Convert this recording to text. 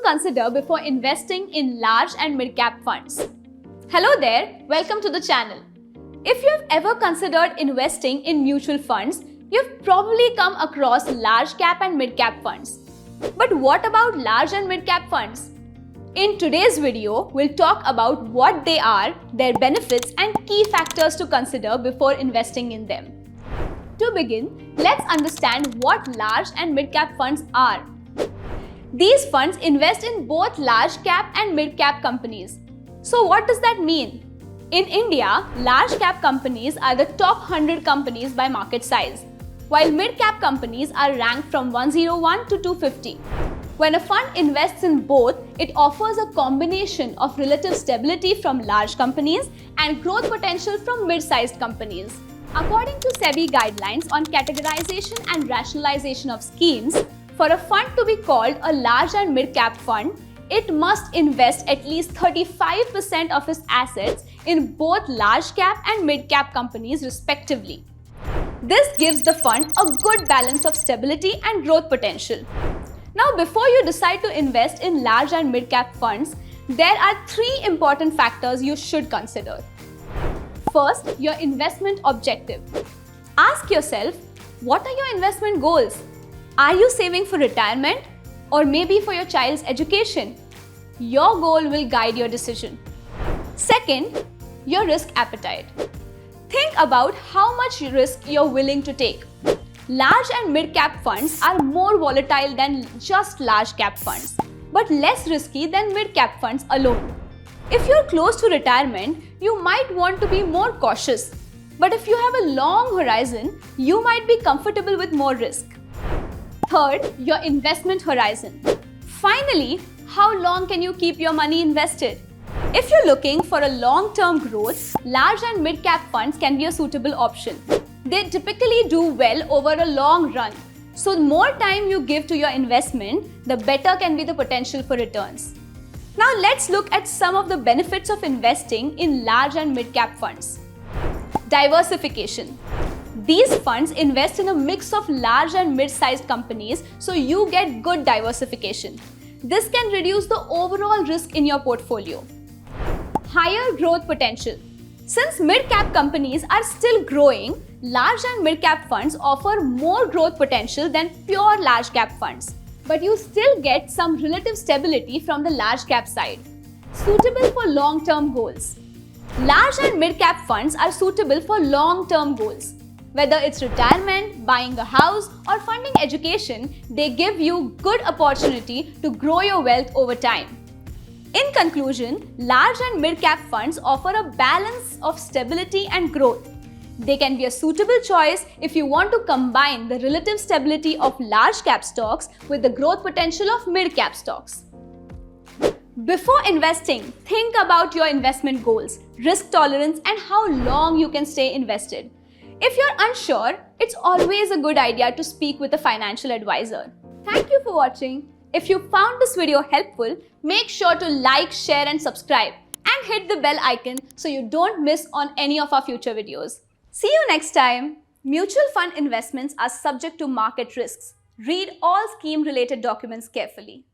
consider before investing in large and mid-cap funds. Hello there, welcome to the channel. If you have ever considered investing in mutual funds, you've probably come across large cap and mid-cap funds. But what about large and mid-cap funds? In today's video, we'll talk about what they are, their benefits and key factors to consider before investing in them. To begin, let's understand what large and mid-cap funds are. These funds invest in both large cap and mid-cap companies. So what does that mean? In India, large cap companies are the top 100 companies by market size, while mid-cap companies are ranked from 101 to 250. When a fund invests in both, it offers a combination of relative stability from large companies and growth potential from mid-sized companies. According to SEBI guidelines on categorization and rationalization of schemes, for a fund to be called a large and mid-cap fund, it must invest at least 35% of its assets in both large cap and mid-cap companies respectively. This gives the fund a good balance of stability and growth potential. Now, before you decide to invest in large and mid-cap funds, there are three important factors you should consider. First, your investment objective. Ask yourself, what are your investment goals? Are you saving for retirement or maybe for your child's education? Your goal will guide your decision. Second, your risk appetite. Think about how much risk you're willing to take. Large and mid-cap funds are more volatile than just large cap funds, but less risky than mid-cap funds alone. If you're close to retirement, you might want to be more cautious. But if you have a long horizon, you might be comfortable with more risk. Third, your investment horizon. Finally, how long can you keep your money invested? If you're looking for a long-term growth, large and mid-cap funds can be a suitable option. They typically do well over a long run. So the more time you give to your investment, the better can be the potential for returns. Now let's look at some of the benefits of investing in large and mid-cap funds. Diversification. These funds invest in a mix of large and mid-sized companies, so you get good diversification. This can reduce the overall risk in your portfolio. Higher growth potential. Since mid-cap companies are still growing, large and mid-cap funds offer more growth potential than pure large cap funds. But you still get some relative stability from the large cap side. Suitable for long-term goals. Large and mid-cap funds are suitable for long-term goals. Whether it's retirement, buying a house, or funding education, they give you good opportunity to grow your wealth over time. In conclusion, large and mid-cap funds offer a balance of stability and growth. They can be a suitable choice if you want to combine the relative stability of large cap stocks with the growth potential of mid-cap stocks. Before investing, think about your investment goals, risk tolerance, and how long you can stay invested. If you're unsure, it's always a good idea to speak with a financial advisor. Thank you for watching. If you found this video helpful, make sure to like, share, and subscribe, and hit the bell icon so you don't miss on any of our future videos. See you next time. Mutual fund investments are subject to market risks. Read all scheme-related documents carefully.